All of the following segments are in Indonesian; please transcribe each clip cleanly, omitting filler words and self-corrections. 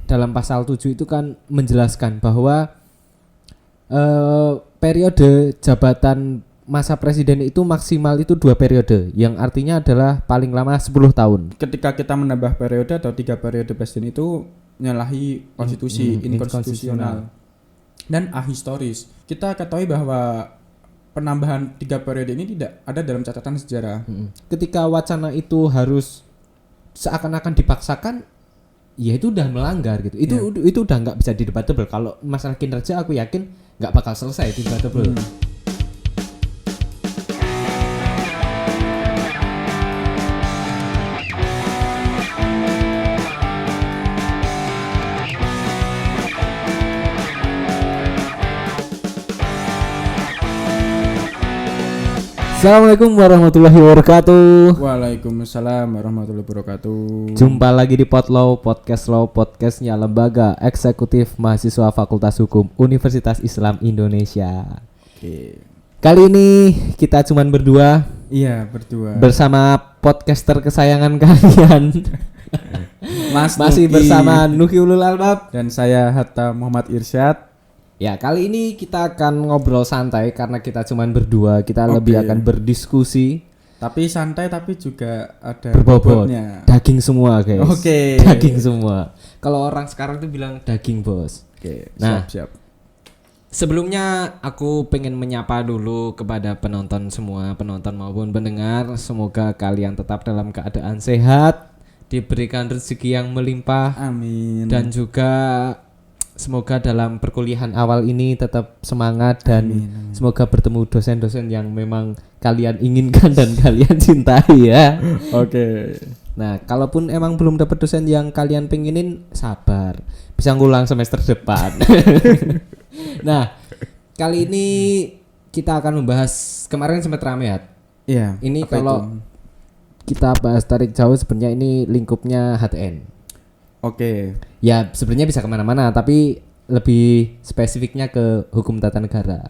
dalam pasal 7 itu kan menjelaskan bahwa periode jabatan masa presiden itu maksimal itu 2 periode, yang artinya adalah paling lama 10 tahun. Ketika kita menambah periode atau 3 periode presiden itu menyalahi konstitusi, inkonstitusional dan ahistoris. Kita ketahui bahwa penambahan 3 periode ini tidak ada dalam catatan sejarah. Ketika wacana itu harus seakan-akan dipaksakan, ya itu udah melanggar gitu. Itu udah nggak bisa didebatable. Kalau masalah kinerja aku yakin nggak bakal selesai debatable. Assalamualaikum warahmatullahi wabarakatuh. Waalaikumsalam warahmatullahi wabarakatuh. Jumpa lagi di Potlaw, podcastnya Lembaga Eksekutif Mahasiswa Fakultas Hukum Universitas Islam Indonesia. Oke. Kali ini kita cuman berdua. Iya, berdua. Bersama podcaster kesayangan kalian. Masih bersama Nuki Ulul Albab dan saya Hatta Muhammad Irsyad. Ya, kali ini kita akan ngobrol santai karena kita cuman berdua. Kita lebih akan berdiskusi. Tapi santai tapi juga ada berbobotnya. Daging semua, guys. Oke. Daging semua. Kalau orang sekarang tuh bilang daging, Bos. Oke, nah, siap. Sebelumnya aku pengen menyapa dulu kepada penonton semua, penonton maupun pendengar. Semoga kalian tetap dalam keadaan sehat, diberikan rezeki yang melimpah. Amin. Dan juga semoga dalam perkuliahan awal ini tetap semangat dan amin. Semoga bertemu dosen-dosen yang memang kalian inginkan dan kalian cintai ya. Oke. Nah, kalaupun emang belum dapat dosen yang kalian pengenin, sabar, bisa ngulang semester depan. Nah, kali ini kita akan membahas, kemarin sempat rame ya. Iya. Ini kalau kita bahas tarik jauh sebenarnya ini lingkupnya HTN. Oke. Ya sebenarnya bisa kemana-mana, tapi lebih spesifiknya ke hukum tata negara.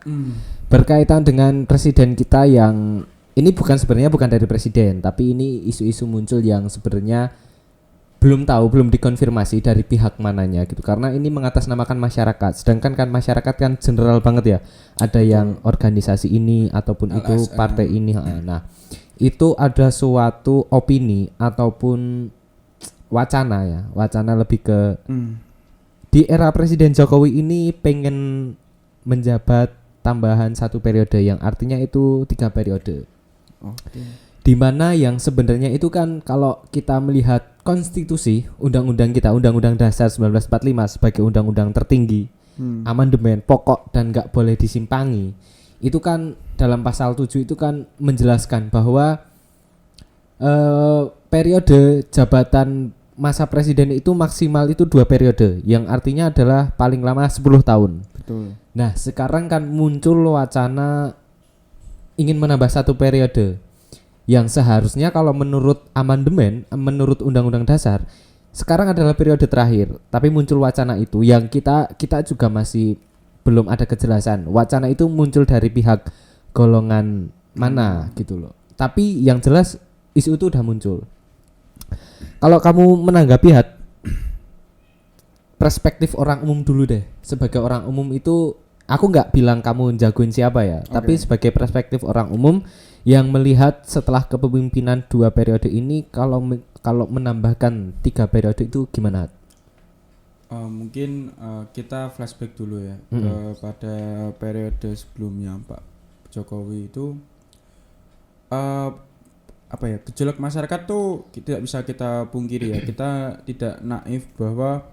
Berkaitan dengan presiden kita yang ini sebenarnya bukan dari presiden, tapi ini isu-isu muncul yang sebenarnya belum dikonfirmasi dari pihak mananya gitu. Karena ini mengatasnamakan masyarakat, sedangkan kan masyarakat kan general banget ya. Ada yang organisasi ini ataupun LSM. Itu partai ini. Nah, itu ada suatu opini ataupun wacana lebih ke di era Presiden Jokowi ini pengen menjabat tambahan 1 periode, yang artinya itu 3 periode. Dimana yang sebenarnya itu kan kalau kita melihat konstitusi, undang-undang kita, Undang-Undang Dasar 1945 sebagai undang-undang tertinggi, amandemen pokok dan gak boleh disimpangi, itu kan dalam pasal 7 itu kan menjelaskan bahwa periode jabatan masa presiden itu maksimal itu 2 periode, yang artinya adalah paling lama 10 tahun. Betul. Nah, sekarang kan muncul wacana ingin menambah 1 periode, yang seharusnya kalau menurut amandemen, menurut Undang-Undang Dasar, sekarang adalah periode terakhir. Tapi muncul wacana itu yang kita juga masih belum ada kejelasan. Wacana itu muncul dari pihak golongan mana gitu loh. Tapi yang jelas isu itu udah muncul. Kalau kamu menanggapi perspektif orang umum dulu deh. Sebagai orang umum itu, aku nggak bilang kamu jagoin siapa ya, tapi sebagai perspektif orang umum yang melihat setelah kepemimpinan 2 periode ini, kalau menambahkan 3 periode itu gimana? Mungkin kita flashback dulu ya kepada periode sebelumnya Pak Jokowi itu. Gejolak masyarakat tuh tidak bisa kita pungkiri ya. Kita tidak naif bahwa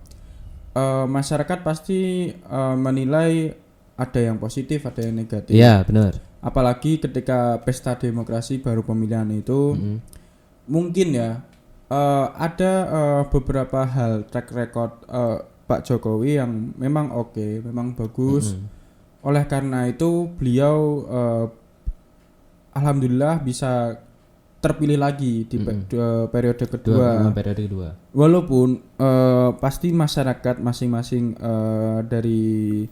masyarakat pasti menilai ada yang positif, ada yang negatif. Iya, benar. Apalagi ketika pesta demokrasi baru pemilihan itu, mungkin ya ada beberapa hal track record Pak Jokowi yang memang memang bagus. Oleh karena itu beliau alhamdulillah bisa terpilih lagi di periode kedua. Walaupun pasti masyarakat masing-masing dari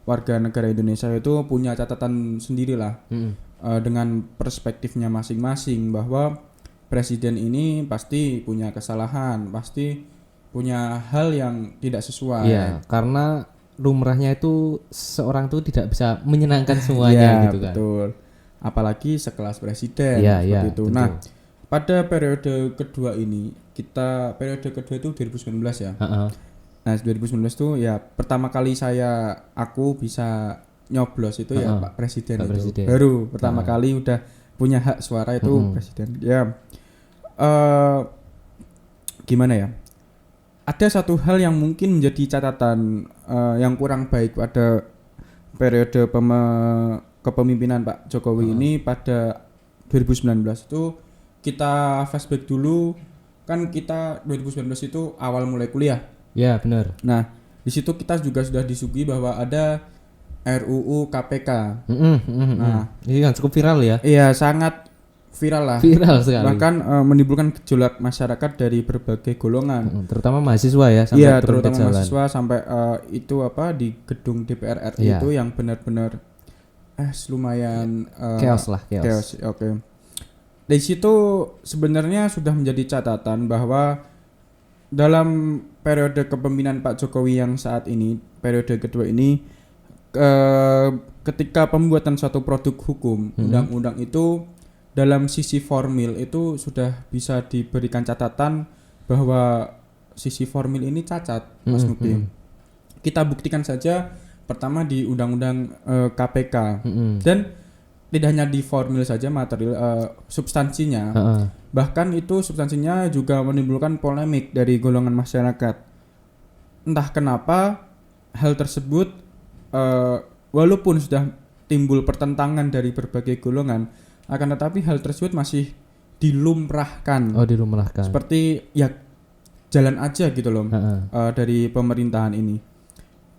warga negara Indonesia itu punya catatan sendirilah dengan perspektifnya masing-masing, bahwa presiden ini pasti punya kesalahan, pasti punya hal yang tidak sesuai. Iya, karena lumrahnya itu seorang tuh tidak bisa menyenangkan semuanya Iya, gitu kan. betul. Apalagi sekelas presiden Iya, seperti iya, itu. tentu. Nah, pada periode kedua ini, periode kedua itu 2019 ya. Heeh. Nah, 2019 itu ya pertama kali aku bisa nyoblos itu ya Pak Presiden Pak itu. Presiden. Baru pertama kali udah punya hak suara itu presiden. Ya. Gimana ya? Ada satu hal yang mungkin menjadi catatan yang kurang baik pada periode kepemimpinan Pak Jokowi ini pada 2019 itu. Kita flashback dulu, kan kita 2019 itu awal mulai kuliah. Ya, benar. Nah, di situ kita juga sudah disuguhi bahwa ada RUU KPK. Nah, ini kan cukup viral ya. iya sangat viral lah. Viral sekali. Bahkan menimbulkan gejolak masyarakat dari berbagai golongan. Terutama mahasiswa ya, sampai Iya, turun ke terutama jalan. mahasiswa sampai itu di gedung DPR RI Iya. itu yang benar-benar lumayan Chaos lah, chaos. Oke. Dari situ sebenarnya sudah menjadi catatan bahwa dalam periode kepemimpinan Pak Jokowi yang saat ini, periode kedua ini, ketika pembuatan suatu produk hukum, undang-undang itu dalam sisi formil itu sudah bisa diberikan catatan bahwa sisi formil ini cacat, Mas Nuki. Kita buktikan saja pertama di undang-undang KPK dan tidak hanya di formil saja material substansinya, bahkan itu substansinya juga menimbulkan polemik dari golongan masyarakat. Entah kenapa hal tersebut walaupun sudah timbul pertentangan dari berbagai golongan, akan tetapi hal tersebut masih dilumrahkan. Oh, dilumrahkan. Seperti ya jalan aja gitu loh dari pemerintahan ini.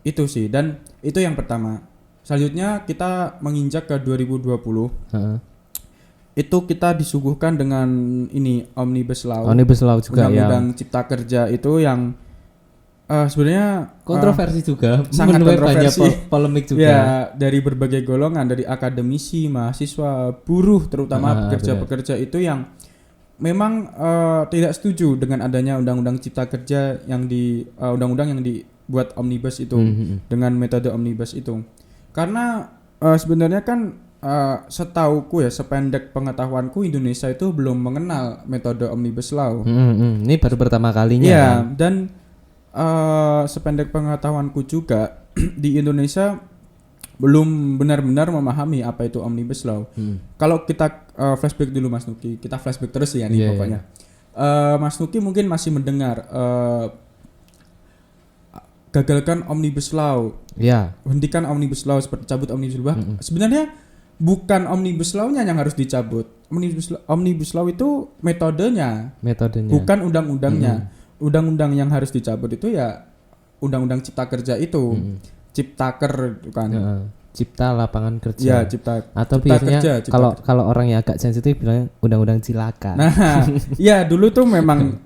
Itu sih, dan itu yang pertama. Selanjutnya kita menginjak ke 2020. Itu kita disuguhkan dengan ini Omnibus Law. Omnibus Law juga ya. Undang-undang Cipta Kerja itu yang sebenarnya kontroversi juga, sangat menuai kontroversi. banyak polemik juga. Ya, dari berbagai golongan, dari akademisi, mahasiswa, buruh, terutama pekerja-pekerja itu yang memang tidak setuju dengan adanya undang-undang Cipta Kerja yang undang-undang yang dibuat omnibus itu dengan metode omnibus itu. Karena sebenarnya kan setauku ya, sependek pengetahuanku, Indonesia itu belum mengenal metode omnibus law. Ini baru pertama kalinya. Iya, kan? dan sependek pengetahuanku juga di Indonesia belum benar-benar memahami apa itu omnibus law. Kalau kita flashback dulu Mas Nuki, kita flashback terus ya nih pokoknya. Mas Nuki mungkin masih mendengar gagalkan omnibus law, hentikan omnibus law, seperti cabut omnibus law. Sebenarnya bukan omnibus law-nya yang harus dicabut. Omnibus law itu metodenya. Bukan undang-undangnya. Undang-undang yang harus dicabut itu ya undang-undang Cipta Kerja itu. Ciptaker kan. Cipta lapangan kerja. Ya, cipta. Atau cipta biasanya kerja, kalau orang yang agak sensitif bilang undang-undang cilaka. Nah, ya dulu tuh memang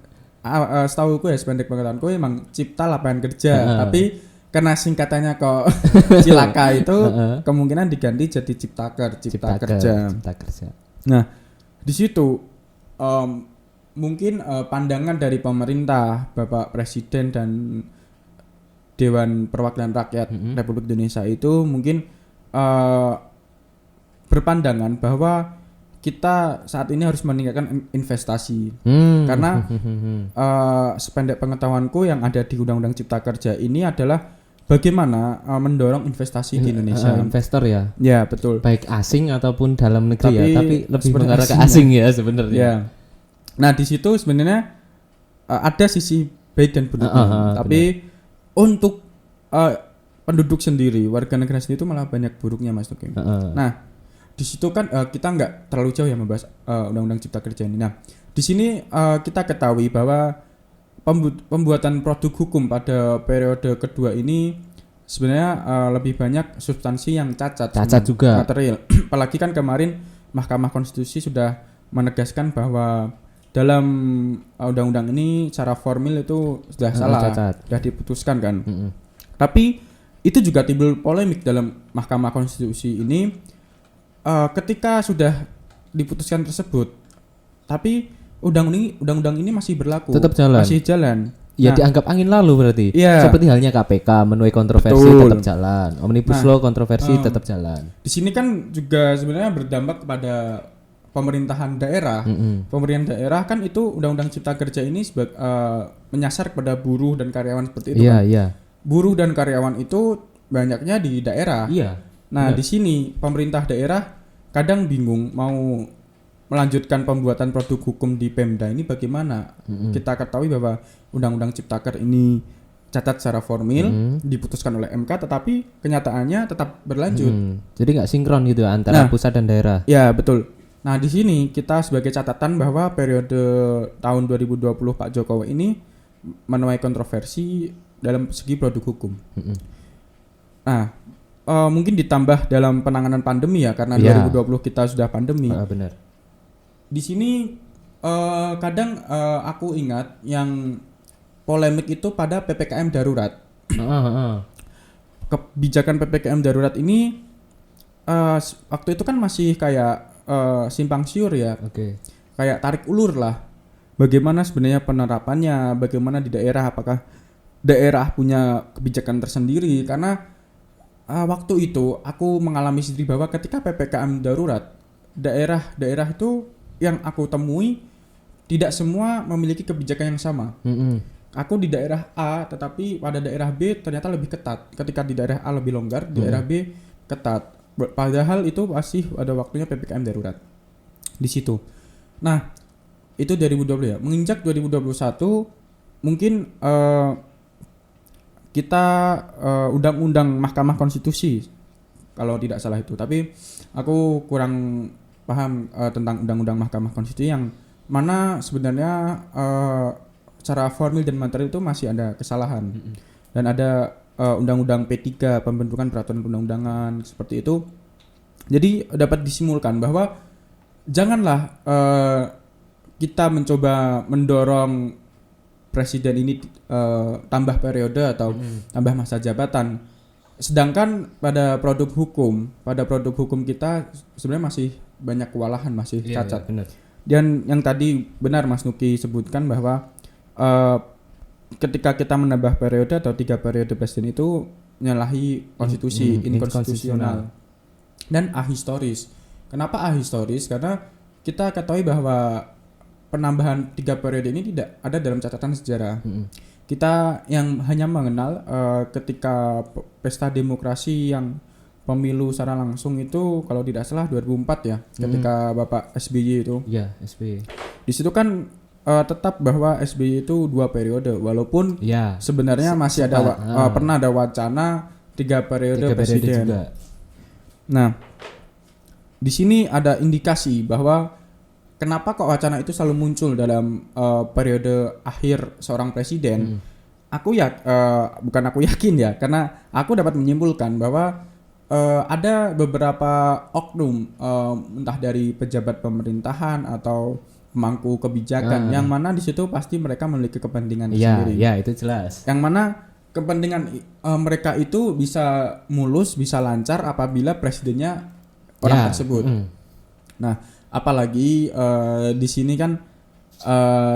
setahuku ya, sependek pengetahuanku emang Cipta Lapangan Kerja, tapi karena singkatannya kok cilaka itu kemungkinan diganti jadi Cipta Kerja. Nah, di situ mungkin pandangan dari pemerintah, Bapak Presiden dan Dewan Perwakilan Rakyat Republik Indonesia itu mungkin berpandangan bahwa kita saat ini harus meningkatkan investasi karena sependek pengetahuanku yang ada di Undang-Undang Cipta Kerja ini adalah bagaimana mendorong investasi di Indonesia. Investor ya? Ya, betul. Baik asing ataupun dalam negeri tapi lebih mengarah ke asing asing ya sebenarnya. Ya. Nah, di situ sebenarnya ada sisi baik dan buruknya. Tapi untuk penduduk sendiri, warga negara sendiri itu malah banyak buruknya, Mas Tukim. Nah, di situ kan kita nggak terlalu jauh ya membahas Undang-Undang Cipta Kerja ini. Nah, di sini kita ketahui bahwa pembuatan produk hukum pada periode kedua ini sebenarnya lebih banyak substansi yang cacat juga material. Apalagi kan kemarin Mahkamah Konstitusi sudah menegaskan bahwa dalam undang-undang ini secara formil itu sudah salah, sudah diputuskan kan. Tapi itu juga timbul polemik dalam Mahkamah Konstitusi ini. Ketika sudah diputuskan tersebut, tapi undang-undang ini masih berlaku, tetap jalan. Masih jalan. Ya dianggap angin lalu berarti. Iya. Seperti halnya KPK menuai kontroversi Betul. tetap jalan. Omnibus Law kontroversi tetap jalan. Di sini kan juga sebenarnya berdampak kepada pemerintahan daerah. Pemerintahan daerah kan itu Undang-Undang Cipta Kerja ini menyasar kepada buruh dan karyawan seperti itu Iya, kan. iya. Buruh dan karyawan itu banyaknya di daerah. Iya. Nah, di sini pemerintah daerah kadang bingung mau melanjutkan pembuatan produk hukum di Pemda ini bagaimana. Kita ketahui bahwa Undang-Undang Ciptaker ini catat secara formil diputuskan oleh MK, tetapi kenyataannya tetap berlanjut. Jadi nggak sinkron gitu antara pusat dan daerah. Ya, betul. Nah, di sini kita sebagai catatan bahwa periode tahun 2020 Pak Jokowi ini menuai kontroversi dalam segi produk hukum. Nah, mungkin ditambah dalam penanganan pandemi ya, karena 2020 kita sudah pandemi. Benar. Di sini kadang aku ingat yang polemik itu pada PPKM darurat. Kebijakan PPKM darurat ini waktu itu kan masih kayak simpang siur ya. Kayak tarik ulur lah. Bagaimana sebenarnya penerapannya, bagaimana di daerah, apakah daerah punya kebijakan tersendiri, karena waktu itu aku mengalami sendiri bahwa ketika PPKM darurat, daerah-daerah itu yang aku temui tidak semua memiliki kebijakan yang sama. Aku di daerah A, tetapi pada daerah B ternyata lebih ketat. Ketika di daerah A lebih longgar, di daerah B ketat. Padahal itu masih ada waktunya PPKM darurat di situ. Nah, itu 2020 ya. Menginjak 2021 mungkin kita undang-undang Mahkamah Konstitusi kalau tidak salah itu. Tapi aku kurang paham tentang undang-undang Mahkamah Konstitusi yang mana sebenarnya secara formil dan materi itu masih ada kesalahan. Dan ada undang-undang P3 pembentukan peraturan perundang-undangan seperti itu. Jadi dapat disimulkan bahwa janganlah kita mencoba mendorong presiden ini tambah periode atau tambah masa jabatan. Sedangkan pada produk hukum kita sebenarnya masih banyak kewalahan, masih cacat. Benar. Dan yang tadi benar Mas Nuki sebutkan bahwa ketika kita menambah periode atau 3 periode presiden itu menyalahi konstitusi, inkonstitusional dan ahistoris. Kenapa ahistoris? Karena kita ketahui bahwa penambahan 3 periode ini tidak ada dalam catatan sejarah. Kita yang hanya mengenal ketika pesta demokrasi yang pemilu secara langsung itu kalau tidak salah 2004 ya, ketika Bapak SBY itu. Iya, SBY. Di situ kan tetap bahwa SBY itu 2 periode, walaupun sebenarnya masih ada pernah ada wacana 3 periode presiden. Juga. Nah, di sini ada indikasi bahwa kenapa kok wacana itu selalu muncul dalam periode akhir seorang presiden. Bukan aku yakin ya, karena aku dapat menyimpulkan bahwa ada beberapa oknum entah dari pejabat pemerintahan atau pemangku kebijakan yang mana di situ pasti mereka memiliki kepentingan sendiri. Iya, itu jelas. Yang mana kepentingan mereka itu bisa mulus, bisa lancar apabila presidennya orang tersebut. Nah, apalagi di sini kan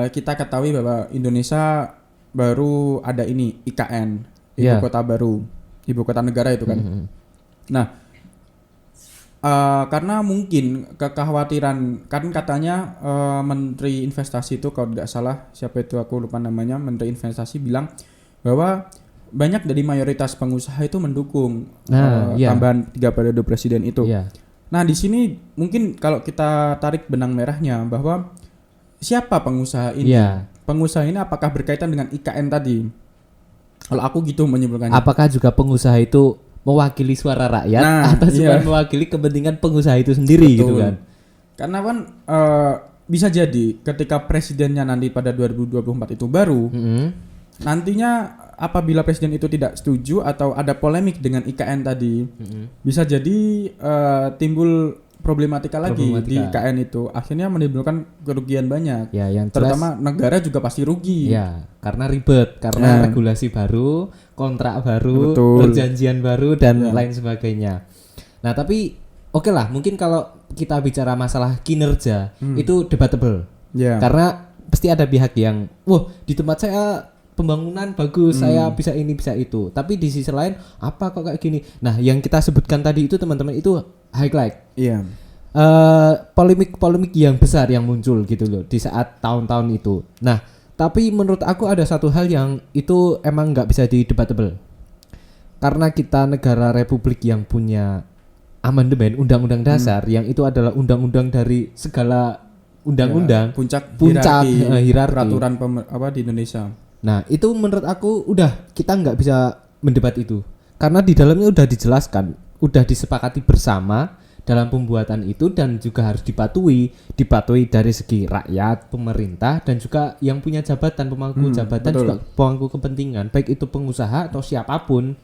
kita ketahui bahwa Indonesia baru ada ini IKN, ibu kota baru, ibu kota negara itu kan. Nah, karena mungkin kekhawatiran kan katanya Menteri Investasi itu kalau tidak salah siapa itu aku lupa namanya, Menteri Investasi bilang bahwa banyak dari mayoritas pengusaha itu mendukung tambahan 3 periode presiden itu. Nah, di sini mungkin kalau kita tarik benang merahnya bahwa siapa pengusaha ini? Pengusaha ini apakah berkaitan dengan IKN tadi? Kalau aku gitu menyimpulkannya. Apakah juga pengusaha itu mewakili suara rakyat atau cuma mewakili kepentingan pengusaha itu sendiri? Betul. Gitu kan? Karena kan bisa jadi ketika presidennya nanti pada 2024 itu baru, nantinya apabila presiden itu tidak setuju atau ada polemik dengan IKN tadi, bisa jadi timbul problematika lagi di IKN itu, akhirnya menimbulkan kerugian banyak. Yang terutama negara juga pasti rugi. Karena ribet, karena regulasi baru, kontrak baru, perjanjian baru dan lain sebagainya. Nah, tapi oke lah, mungkin kalau kita bicara masalah kinerja itu debatable. Karena pasti ada pihak yang, di tempat saya pembangunan bagus, saya bisa ini bisa itu. Tapi di sisi lain apa kok kayak gini? Nah, yang kita sebutkan tadi itu teman-teman itu highlight. Iya. Polemik yang besar yang muncul gitu loh di saat tahun-tahun itu. Nah, tapi menurut aku ada satu hal yang itu emang nggak bisa di-debatable. Karena kita negara republik yang punya amandemen undang-undang dasar yang itu adalah undang-undang dari segala undang-undang, puncak hierarki peraturan di Indonesia. Nah, itu menurut aku udah kita nggak bisa mendebat itu. Karena di dalamnya udah dijelaskan, udah disepakati bersama dalam pembuatan itu dan juga harus dipatuhi dari segi rakyat, pemerintah dan juga yang punya jabatan, pemangku jabatan betul. juga pemangku kepentingan, baik itu pengusaha atau siapapun,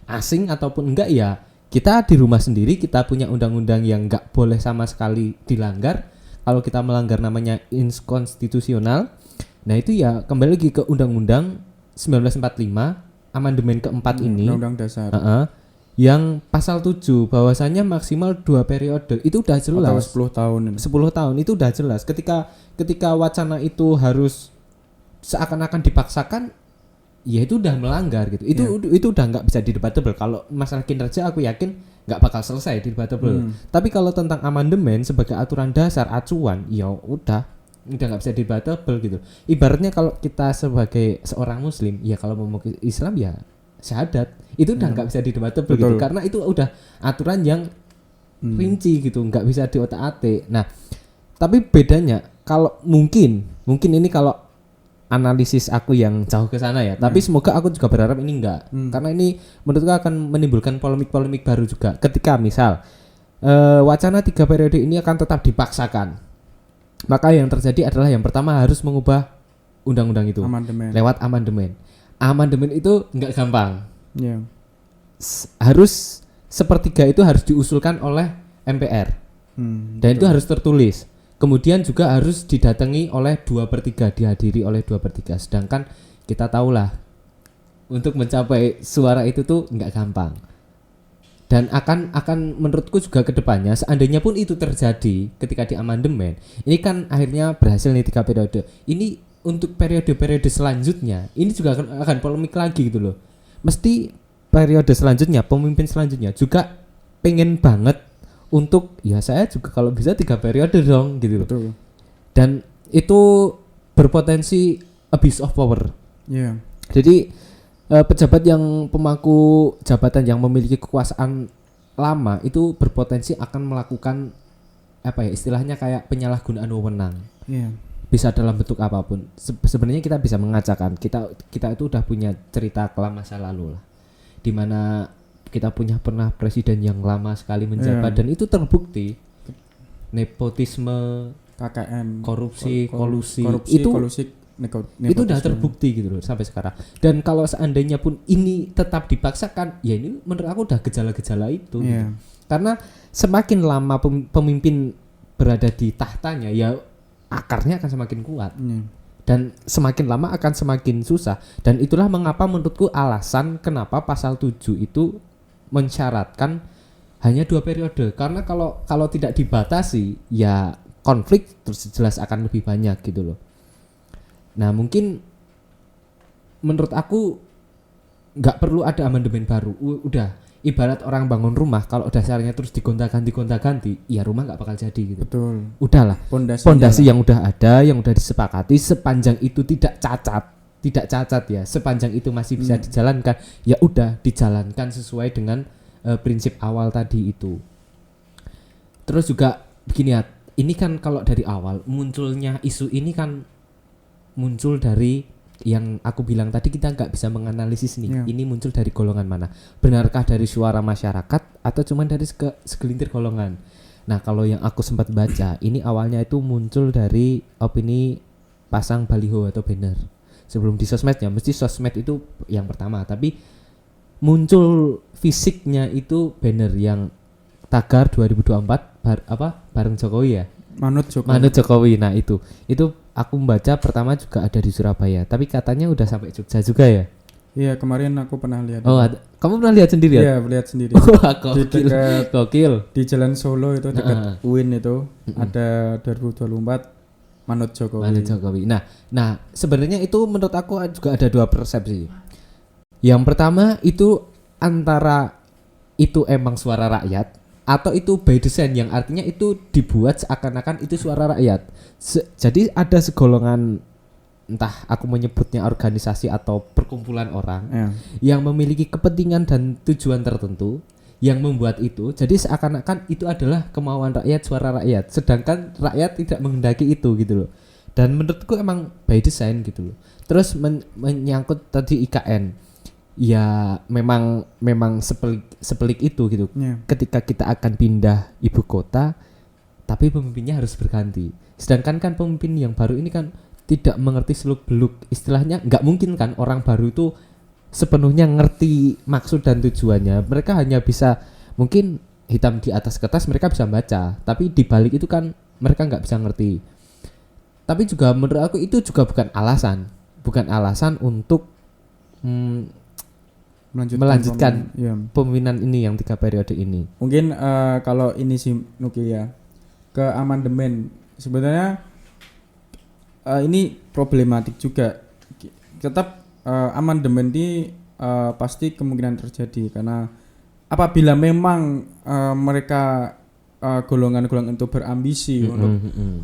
asing ataupun enggak ya. Kita di rumah sendiri kita punya undang-undang yang nggak boleh sama sekali dilanggar. Kalau kita melanggar namanya inkonstitusional. Nah, itu ya kembali lagi ke Undang-Undang 1945 amandemen keempat ini. Undang-undang dasar. Yang pasal 7 bahwasanya maksimal 2 periode itu udah jelas. Atau 10 tahun. 10 tahun itu udah jelas. Ketika wacana itu harus seakan-akan dipaksakan, ya itu udah melanggar gitu. Itu udah nggak bisa debatable. Kalau masalah kinerja aku yakin nggak bakal selesai debatable. Tapi kalau tentang amandemen sebagai aturan dasar acuan, ya udah nggak bisa debatable gitu. Ibaratnya kalau kita sebagai seorang muslim, ya kalau mau ke Islam ya syahadat, itu udah nggak bisa debatable gitu. Karena itu udah aturan yang rinci gitu, nggak bisa diotak-atik. Nah, tapi bedanya kalau mungkin ini kalau analisis aku yang jauh ke sana ya. Tapi semoga aku juga berharap ini enggak. Karena ini menurutku akan menimbulkan polemik-polemik baru juga. Ketika misal wacana 3 periode ini akan tetap dipaksakan. Maka yang terjadi adalah yang pertama harus mengubah undang-undang itu lewat amandemen. Amandemen itu enggak gampang. Yeah. Harus sepertiga itu harus diusulkan oleh MPR. Dan itu harus tertulis. Kemudian juga harus didatangi oleh 2/3, dihadiri oleh 2/3. Sedangkan kita tahulah untuk mencapai suara itu tuh nggak gampang. Dan akan menurutku juga kedepannya seandainya pun itu terjadi ketika di amandemen, ini kan akhirnya berhasil nih 3 periode. Ini untuk periode-periode selanjutnya, ini juga akan polemik lagi gitu loh. Mesti periode selanjutnya, pemimpin selanjutnya juga pengen banget untuk ya saya juga kalau bisa 3 periode dong gitu. Betul. Dan itu berpotensi abuse of power. Yeah. Jadi pejabat yang pemangku jabatan yang memiliki kekuasaan lama itu berpotensi akan melakukan istilahnya kayak penyalahgunaan wewenang. Yeah. Bisa dalam bentuk apapun. Sebenarnya kita bisa mengacakan kita itu udah punya cerita kelam masa lalu lah. Di mana kita pernah presiden yang lama sekali menjabat dan itu terbukti nepotisme, KKN, korupsi, kolusi itu udah terbukti gitu loh sampai sekarang. Dan kalau seandainya pun ini tetap dipaksakan, ya ini menurut aku udah gejala-gejala itu. Gitu. Karena semakin lama pemimpin berada di tahtanya, ya akarnya akan semakin kuat. Dan semakin lama akan semakin susah. Dan itulah mengapa menurutku alasan kenapa pasal 7 itu mensyaratkan hanya 2 periode. Karena kalau tidak dibatasi ya konflik terus jelas akan lebih banyak gitu loh. Nah mungkin menurut aku nggak perlu ada amandemen baru. Udah ibarat orang bangun rumah, kalau dasarnya terus digonta-ganti ya rumah nggak bakal jadi gitu. Betul. Udahlah pondasi yang udah ada, yang udah disepakati, sepanjang itu tidak cacat ya, sepanjang itu masih bisa dijalankan, ya udah dijalankan sesuai dengan prinsip awal tadi itu. Terus juga begini ya, ini kan kalau dari awal munculnya isu ini kan muncul dari yang aku bilang tadi, kita nggak bisa menganalisis nih, ini muncul dari golongan mana, benarkah dari suara masyarakat atau cuman dari segelintir golongan. Nah kalau yang aku sempat baca, ini awalnya itu muncul dari opini pasang baliho atau banner. Sebelum di sosmednya, mesti sosmed itu yang pertama, tapi muncul fisiknya itu banner yang tagar 2024 bareng Jokowi ya. Manut Jokowi. Nah itu aku membaca pertama juga ada di Surabaya, tapi katanya udah sampai Jogja juga ya. Iya, kemarin aku pernah lihat. Oh, kamu pernah lihat sendiri ya? Iya, lihat sendiri. Wah, gokil. Di Jalan Solo itu dekat UIN itu ada 2024 Manut Jokowi. Manut Jokowi. Nah, sebenarnya itu menurut aku juga ada dua persepsi. Yang pertama itu antara itu emang suara rakyat atau itu by design, yang artinya itu dibuat seakan-akan itu suara rakyat. Jadi ada segolongan, entah aku menyebutnya organisasi atau perkumpulan orang yang memiliki kepentingan dan tujuan tertentu yang membuat itu jadi seakan-akan itu adalah kemauan rakyat, suara rakyat, sedangkan rakyat tidak menghendaki itu gitu loh. Dan menurutku emang by design gitu loh. Terus menyangkut tadi IKN, ya memang sepelik itu gitu. Ketika kita akan pindah ibu kota, tapi pemimpinnya harus berganti. Sedangkan kan pemimpin yang baru ini kan tidak mengerti seluk-beluk, istilahnya nggak mungkin kan orang baru itu sepenuhnya ngerti maksud dan tujuannya. Mereka hanya bisa mungkin hitam di atas kertas mereka bisa baca, tapi di balik itu kan mereka nggak bisa ngerti. Tapi juga menurut aku itu juga bukan alasan untuk melanjutkan pemimpinan ini yang 3 periode ini. Mungkin kalau ini sih Nuki ya, ke amandemen sebenarnya ini problematik juga. Tetap amandemen ini pasti kemungkinan terjadi karena apabila memang mereka golongan-golongan itu berambisi untuk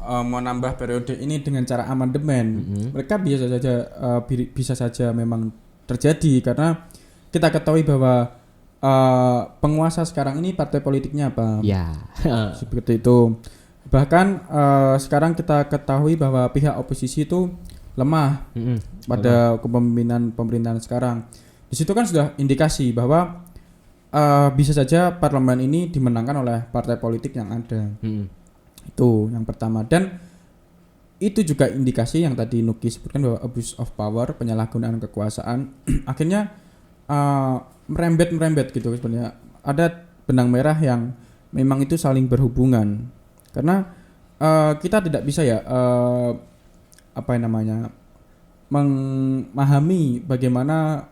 menambah periode ini dengan cara amandemen, mereka bisa saja memang terjadi karena kita ketahui bahwa penguasa sekarang ini partai politiknya apa? Ya. Seperti itu. Bahkan sekarang kita ketahui bahwa pihak oposisi itu lemah pada kepemimpinan pemerintahan sekarang. Di situ kan sudah indikasi bahwa bisa saja parlemen ini dimenangkan oleh partai politik yang ada. Itu yang pertama. Dan itu juga indikasi yang tadi Nuki sebutkan bahwa abuse of power, penyalahgunaan kekuasaan akhirnya merembet gitu sebenarnya. Ada benang merah yang memang itu saling berhubungan. Karena kita tidak bisa ya memahami bagaimana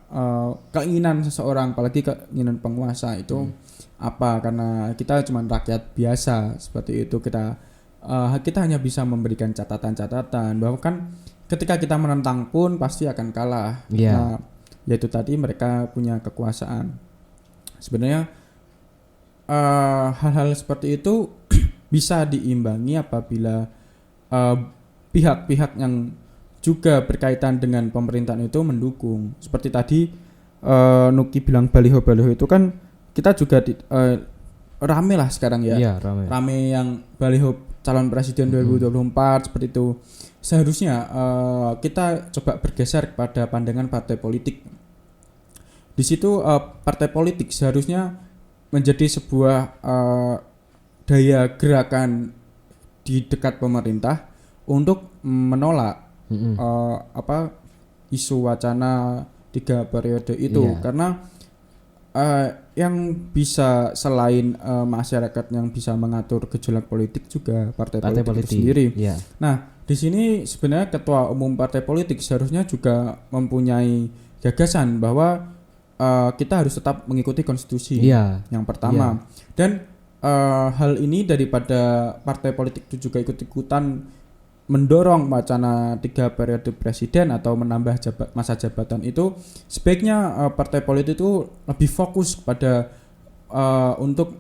keinginan seseorang, apalagi keinginan penguasa itu apa, karena kita cuma rakyat biasa seperti itu. Kita hanya bisa memberikan catatan-catatan bahwa kan ketika kita menentang pun pasti akan kalah. Nah, yaitu tadi mereka punya kekuasaan. Sebenarnya hal-hal seperti itu bisa diimbangi apabila pihak-pihak yang juga berkaitan dengan pemerintahan itu mendukung. Seperti tadi Nuki bilang baliho-baliho itu kan kita juga rame lah sekarang ya. Iya, rame yang baliho calon presiden 2024 seperti itu. Seharusnya kita coba bergeser kepada pandangan partai politik. Di situ partai politik seharusnya menjadi sebuah daya gerakan di dekat pemerintah untuk menolak isu wacana 3 periode itu. Karena yang bisa selain masyarakat yang bisa mengatur gejolak politik juga partai politik itu sendiri. Nah, di sini sebenarnya ketua umum partai politik seharusnya juga mempunyai gagasan bahwa kita harus tetap mengikuti konstitusi yang pertama. Dan hal ini daripada partai politik itu juga ikut-ikutan mendorong wacana 3 periode presiden atau menambah masa jabatan itu, sebaiknya partai politik itu lebih fokus pada untuk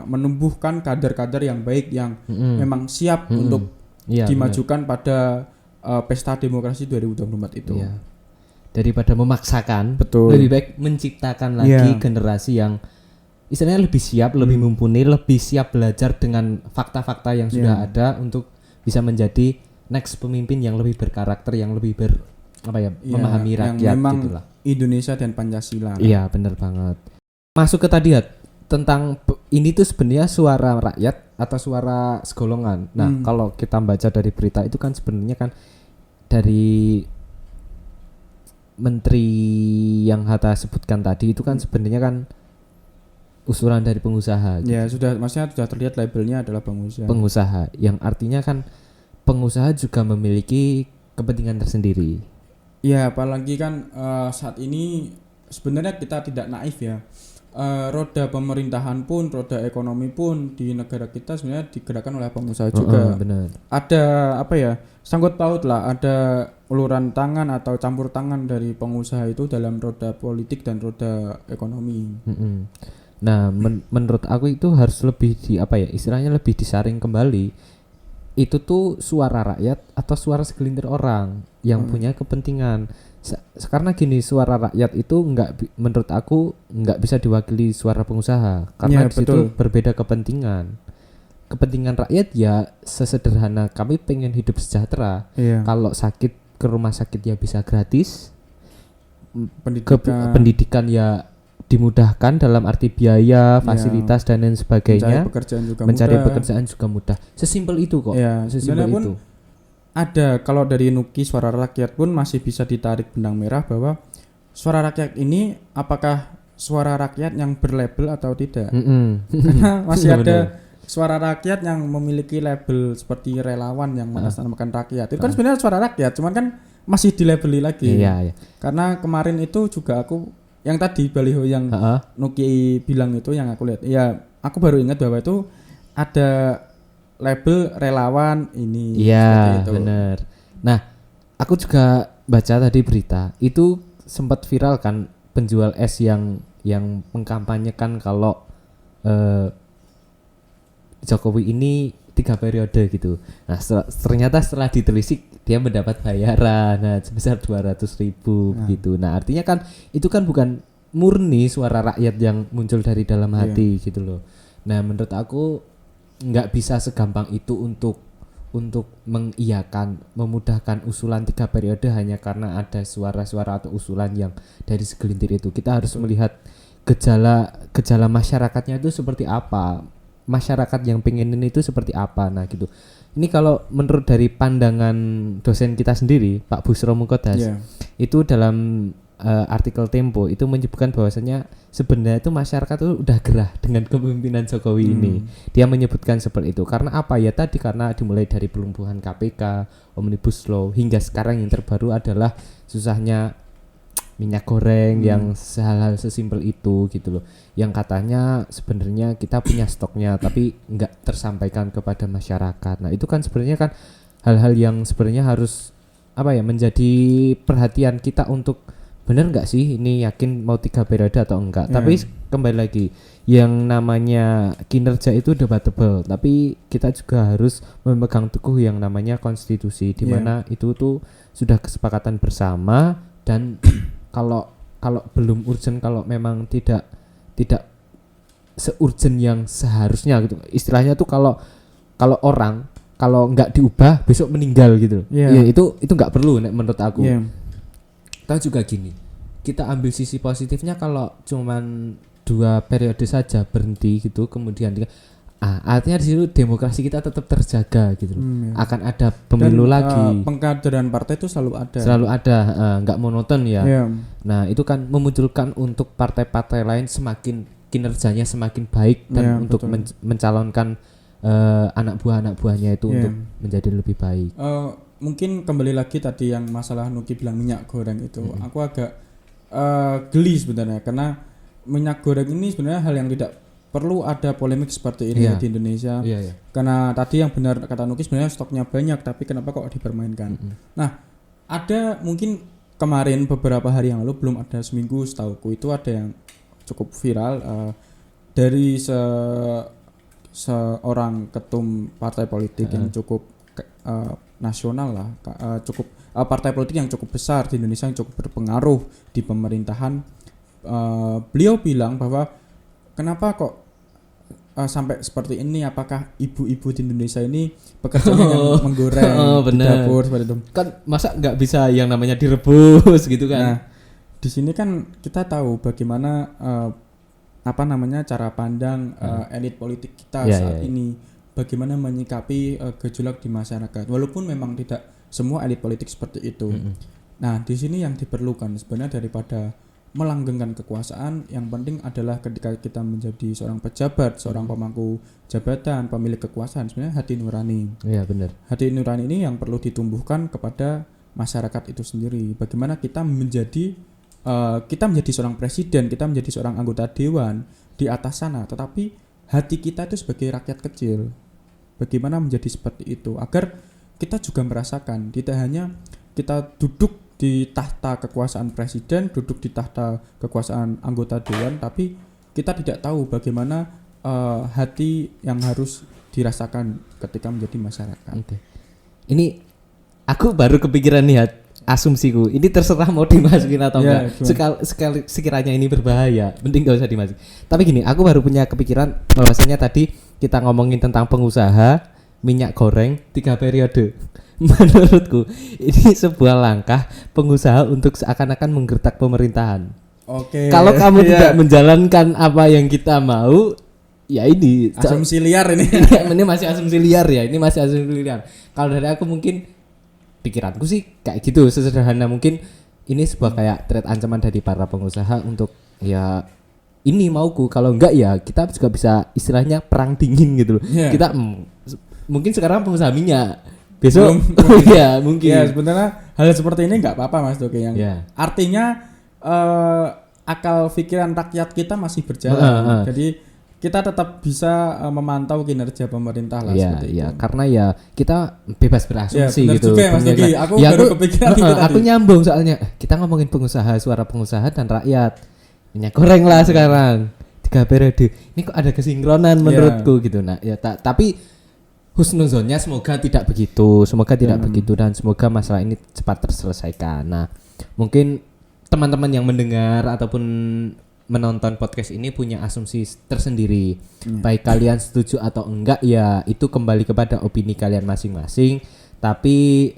menumbuhkan kader-kader yang baik yang memang siap untuk dimajukan pada pesta demokrasi 2024 itu. Daripada memaksakan, betul, lebih baik menciptakan lagi generasi yang istilahnya lebih siap, lebih mumpuni, lebih siap belajar dengan fakta-fakta yang sudah ada untuk bisa menjadi next pemimpin yang lebih berkarakter, yang lebih memahami rakyat gitulah. Indonesia dan Pancasila. Iya, benar banget. Masuk ke tadi tentang ini tuh sebenarnya suara rakyat atau suara segolongan. Nah, kalau kita baca dari berita itu kan sebenarnya kan dari menteri yang Hatta sebutkan tadi itu kan sebenarnya kan usulan dari pengusaha. Ya, maksudnya sudah terlihat labelnya adalah pengusaha. Pengusaha, yang artinya kan pengusaha juga memiliki kepentingan tersendiri. Ya, apalagi kan saat ini sebenarnya kita tidak naif ya. roda pemerintahan pun, roda ekonomi pun di negara kita sebenarnya digerakkan oleh pengusaha juga. Benar. Ada apa ya, sangkut paut lah, ada uluran tangan atau campur tangan dari pengusaha itu dalam roda politik dan roda ekonomi. Nah, menurut aku itu harus lebih istilahnya lebih disaring kembali. Itu tuh suara rakyat atau suara segelintir orang yang punya kepentingan. Karena gini, suara rakyat itu menurut aku nggak bisa diwakili suara pengusaha karena di situ berbeda kepentingan. Kepentingan rakyat ya sesederhana kami pengen hidup sejahtera. Kalau sakit ke rumah sakit ya bisa gratis. Pendidikan ya dimudahkan dalam arti biaya, fasilitas dan lain sebagainya. Mencari pekerjaan juga mudah. Sesimpel itu kok. Sesimpel itu. Ada kalau dari Nuki Suara Rakyat pun masih bisa ditarik benang merah bahwa suara rakyat ini apakah suara rakyat yang berlabel atau tidak. Karena masih ada suara rakyat yang memiliki label seperti relawan yang mengatasnamakan rakyat. Itu kan sebenarnya suara rakyat, cuman kan masih dilabeli lagi. Karena kemarin itu juga aku yang tadi baliho yang Nuki bilang itu yang aku lihat. Ya, aku baru ingat bahwa itu ada label relawan ini. Iya, benar. Nah, aku juga baca tadi berita itu sempat viral kan penjual es yang mengkampanyekan kalau Jokowi ini 3 periode gitu. Nah, ternyata setelah ditelisik dia mendapat bayaran sebesar 200.000 gitu. Nah, artinya kan itu kan bukan murni suara rakyat yang muncul dari dalam hati gitu loh. Nah, menurut aku nggak bisa segampang itu untuk mengiyakan, memudahkan usulan 3 periode hanya karena ada suara-suara atau usulan yang dari segelintir itu. Kita harus melihat gejala masyarakatnya itu seperti apa, masyarakat yang pengen itu seperti apa. Nah gitu. Ini kalau menurut dari pandangan dosen kita sendiri, Pak Busro Mukodas, itu dalam artikel Tempo itu menyebutkan bahwasanya sebenarnya itu masyarakat itu udah gerah dengan kepemimpinan Jokowi ini. Dia menyebutkan seperti itu. Karena apa ya tadi? Karena dimulai dari pelumpuhan KPK, Omnibus Law, hingga sekarang yang terbaru adalah susahnya minyak goreng yang hal-hal sesimpel itu gitu loh. Yang katanya sebenarnya kita punya stoknya tapi nggak tersampaikan kepada masyarakat. Nah itu kan sebenarnya kan hal-hal yang sebenarnya harus menjadi perhatian kita untuk benar nggak sih ini yakin mau 3 periode atau enggak. Tapi kembali lagi yang namanya kinerja itu debatable, tapi kita juga harus memegang teguh yang namanya konstitusi di mana itu tuh sudah kesepakatan bersama. Dan kalau belum urgent, kalau memang tidak seurgent yang seharusnya gitu istilahnya tuh, kalau orang kalau nggak diubah besok meninggal gitu. Ya itu nggak perlu menurut aku. Kita juga gini, kita ambil sisi positifnya, kalau cuman 2 periode saja berhenti gitu kemudian artinya di situ demokrasi kita tetap terjaga gitu. Akan ada pemilu lagi. Pengkaderan partai itu selalu ada, nggak monoton ya. Nah itu kan memunculkan untuk partai-partai lain semakin kinerjanya semakin baik dan untuk mencalonkan anak buahnya itu untuk menjadi lebih baik. Mungkin kembali lagi tadi yang masalah Nuki bilang minyak goreng itu, aku agak geli sebenarnya, karena minyak goreng ini sebenarnya hal yang tidak perlu ada polemik seperti ini di Indonesia. Karena tadi yang benar kata Nuki sebenarnya stoknya banyak, tapi kenapa kok dipermainkan? Nah, ada mungkin kemarin beberapa hari yang lalu, belum ada seminggu setauku, itu ada yang cukup viral dari seorang ketum partai politik yang cukup nasional lah, cukup partai politik yang cukup besar di Indonesia, yang cukup berpengaruh di pemerintahan. Beliau bilang bahwa kenapa kok sampai seperti ini, apakah ibu-ibu di Indonesia ini pekerjaannya yang menggoreng di dapur seperti itu? Kan masa nggak bisa yang namanya direbus gitu kan? Nah, di sini kan kita tahu bagaimana cara pandang elit politik kita saat ini, bagaimana menyikapi gejolak di masyarakat. Walaupun memang tidak semua elit politik seperti itu. Nah, di sini yang diperlukan sebenarnya daripada melanggengkan kekuasaan, yang penting adalah ketika kita menjadi seorang pejabat, seorang pemangku jabatan, pemilik kekuasaan, sebenarnya hati nurani. Iya, benar. Hati nurani ini yang perlu ditumbuhkan kepada masyarakat itu sendiri. Bagaimana kita menjadi kita menjadi seorang presiden, kita menjadi seorang anggota dewan di atas sana, tetapi hati kita itu sebagai rakyat kecil, bagaimana menjadi seperti itu agar kita juga merasakan tidak hanya kita duduk di tahta kekuasaan presiden, duduk di tahta kekuasaan anggota dewan, tapi kita tidak tahu bagaimana hati yang harus dirasakan ketika menjadi masyarakat. Okay. Ini aku baru kepikiran nih asumsiku. Ini terserah mau dimasukin atau enggak. Sekiranya ini berbahaya, mending gak usah dimasukin. Tapi gini, aku baru punya kepikiran bahwasanya tadi kita ngomongin tentang pengusaha minyak goreng 3 periode. Menurutku ini sebuah langkah pengusaha untuk seakan-akan menggertak pemerintahan. Oke. Kalau kamu tidak menjalankan apa yang kita mau, ya ini asumsi liar ini. Ini masih asumsi liar ya. Ini masih asumsi liar. Kalau dari aku mungkin pikiranku sih kayak gitu, sesederhana mungkin ini sebuah kayak threat ancaman dari para pengusaha untuk ya ini mauku, kalau enggak ya kita juga bisa istilahnya perang dingin gitu loh. Kita mungkin sekarang pengusaha minyak, besok ya mungkin. Ya sebenarnya hal seperti ini nggak apa-apa Mas Doke, yang artinya akal pikiran rakyat kita masih berjalan. Jadi kita tetap bisa memantau kinerja pemerintah lah seperti itu. Karena ya kita bebas berasumsi gitu. Juga, Mas Doke. Aku baru kepikiran gitu aku nyambung soalnya kita ngomongin pengusaha, suara pengusaha dan rakyat. Minyak goreng lah sekarang 3 periode. Ini kok ada kesinkronan menurutku gitu. Nah, ya tapi husnuzonnya semoga tidak begitu, begitu dan semoga masalah ini cepat terselesaikan. Nah, mungkin teman-teman yang mendengar ataupun menonton podcast ini punya asumsi tersendiri. Baik kalian setuju atau enggak ya itu kembali kepada opini kalian masing-masing. Tapi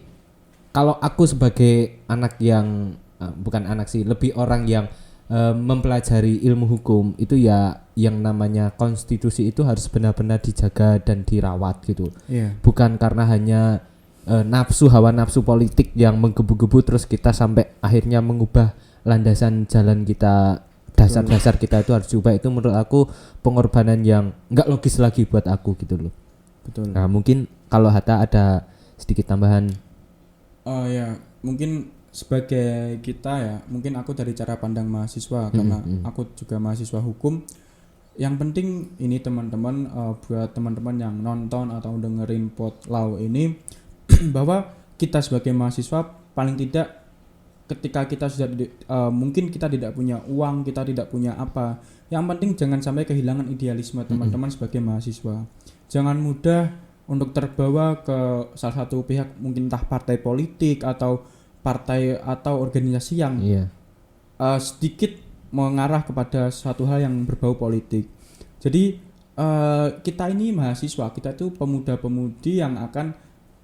kalau aku sebagai anak yang bukan anak sih, lebih orang yang mempelajari ilmu hukum itu ya yang namanya konstitusi itu harus benar-benar dijaga dan dirawat gitu. Bukan karena hanya hawa nafsu politik yang menggebu-gebu terus kita sampai akhirnya mengubah landasan jalan kita, dasar-dasar kita itu harus diubah. Itu menurut aku pengorbanan yang enggak logis lagi buat aku gitu loh. Betul. Nah, mungkin kalau Hatta ada sedikit tambahan. Mungkin sebagai kita ya, mungkin aku dari cara pandang mahasiswa karena aku juga mahasiswa hukum. Yang penting ini teman-teman, buat teman-teman yang nonton atau dengerin Potlau ini bahwa kita sebagai mahasiswa paling tidak ketika kita sudah mungkin kita tidak punya uang, kita tidak punya apa, yang penting jangan sampai kehilangan idealisme teman-teman sebagai mahasiswa. Jangan mudah untuk terbawa ke salah satu pihak, mungkin entah partai politik atau partai atau organisasi yang sedikit mengarah kepada suatu hal yang berbau politik. Jadi kita ini mahasiswa, kita itu pemuda-pemudi yang akan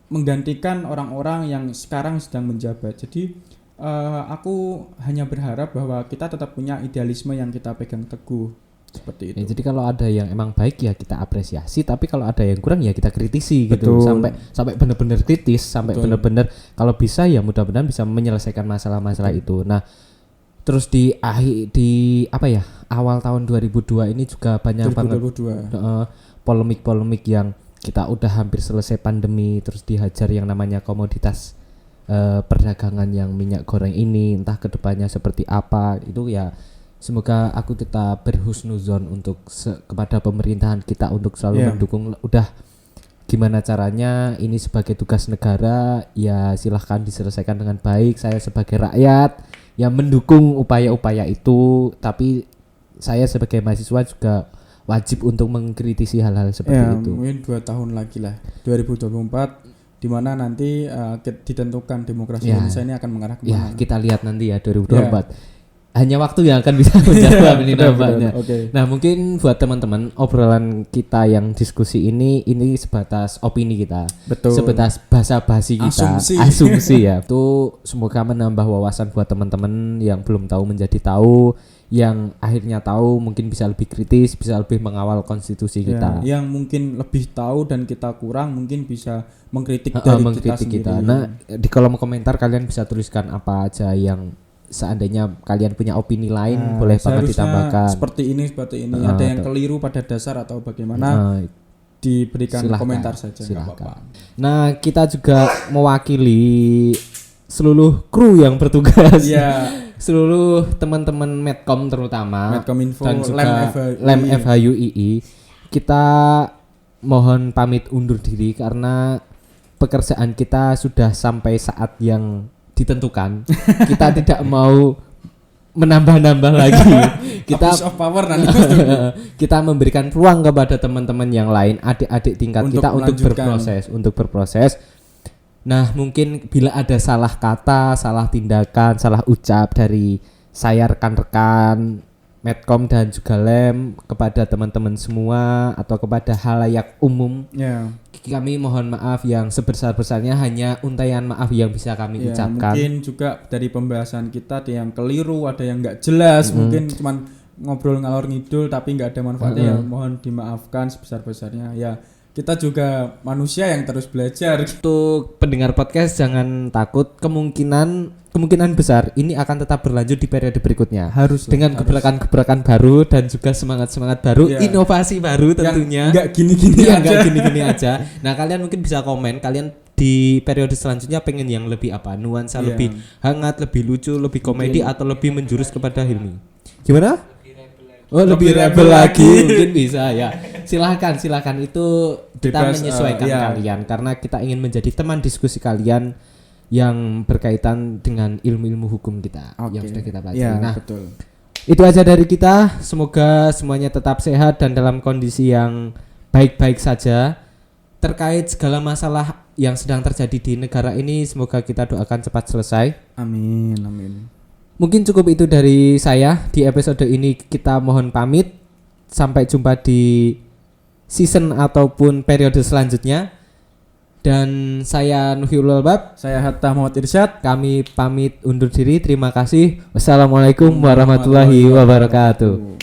menggantikan orang-orang yang sekarang sedang menjabat. Jadi aku hanya berharap bahwa kita tetap punya idealisme yang kita pegang teguh seperti itu. Jadi kalau ada yang emang baik ya kita apresiasi, tapi kalau ada yang kurang ya kita kritisi gitu. Sampai benar-benar kritis, sampai benar-benar kalau bisa ya mudah-mudahan bisa menyelesaikan masalah-masalah itu. Nah, terus di awal tahun 2002 ini juga banyak banget polemik-polemik yang kita udah hampir selesai pandemi terus dihajar yang namanya komoditas perdagangan yang minyak goreng ini, entah kedepannya seperti apa. Itu ya semoga aku tetap berhusnuzon untuk kepada pemerintahan kita untuk selalu mendukung. Udah gimana caranya ini sebagai tugas negara ya silahkan diselesaikan dengan baik. Saya sebagai rakyat yang mendukung upaya-upaya itu, tapi saya sebagai mahasiswa juga wajib untuk mengkritisi hal-hal seperti itu. Mungkin 2 tahun lagi lah, 2024, di mana nanti ditentukan demokrasi Indonesia ini akan mengarah kemana. Ya kita lihat nanti ya 2024. Hanya waktu yang akan bisa menjawab ini nampaknya. Nah, mungkin buat teman-teman obrolan kita yang diskusi ini sebatas opini kita. Betul. Sebatas basa-basi kita, asumsi ya. Itu semoga menambah wawasan buat teman-teman yang belum tahu menjadi tahu, yang akhirnya tahu mungkin bisa lebih kritis, bisa lebih mengawal konstitusi kita. Yang mungkin lebih tahu dan kita kurang mungkin bisa mengkritik dari kita sendiri. Nah, di kolom komentar kalian bisa tuliskan apa aja yang seandainya kalian punya opini lain boleh banget ditambahkan. Seperti ini. Ada yang keliru pada dasar atau bagaimana diberikan komentar saja. Silakan. Nah, kita juga mewakili seluruh kru yang bertugas seluruh teman-teman Medcom terutama Medcominfo, dan juga Lem FHUII, kita mohon pamit undur diri karena pekerjaan kita sudah sampai saat yang ditentukan. Kita tidak mau menambah-nambah lagi. Kita Abuse of power nanti. kita memberikan ruang kepada teman-teman yang lain, adik-adik tingkat Untuk kita melanjutkan. untuk berproses. Nah, mungkin bila ada salah kata, salah tindakan, salah ucap dari saya rekan-rekan Medcom dan juga Lem kepada teman-teman semua atau kepada halayak umum, Ya. kami mohon maaf yang sebesar-besarnya, hanya untayan maaf yang bisa kami Ya, ucapkan. mungkin juga dari pembahasan kita ada yang keliru, ada yang nggak jelas, mungkin cuman ngobrol ngalor ngidul tapi nggak ada manfaatnya, ya mohon dimaafkan sebesar-besarnya. Ya, kita juga manusia yang terus belajar. Untuk pendengar podcast jangan takut, kemungkinan besar ini akan tetap berlanjut di periode berikutnya. Harus Dengan gebrakan-gebrakan baru dan juga semangat-semangat baru, Ya. inovasi baru tentunya. Nggak gini-gini Iya, aja. nggak gini-gini aja. Nah, kalian mungkin bisa komen, kalian di periode selanjutnya pengen yang lebih apa? Nuansa Iya. lebih hangat, lebih lucu, lebih komedi atau lebih menjurus kepada Hilmi. Gimana? Oh, lebih rebel lagi. Mungkin bisa ya. Silahkan itu kita Bebas, menyesuaikan ya. kalian karena kita ingin menjadi teman diskusi kalian yang berkaitan dengan ilmu-ilmu hukum kita yang Oke. sudah kita pelajari. Ya, Nah, betul. itu aja dari kita. Semoga semuanya tetap sehat dan dalam kondisi yang baik-baik saja. Terkait segala masalah yang sedang terjadi di negara ini, semoga kita doakan cepat selesai. Amin, amin. Mungkin cukup itu dari saya. Di episode ini kita mohon pamit. Sampai jumpa di season ataupun periode selanjutnya. Dan saya Nuhiul Albab. Saya Hatta Muhammad Irsyad. Kami pamit undur diri. Terima kasih. Wassalamualaikum warahmatullahi wabarakatuh.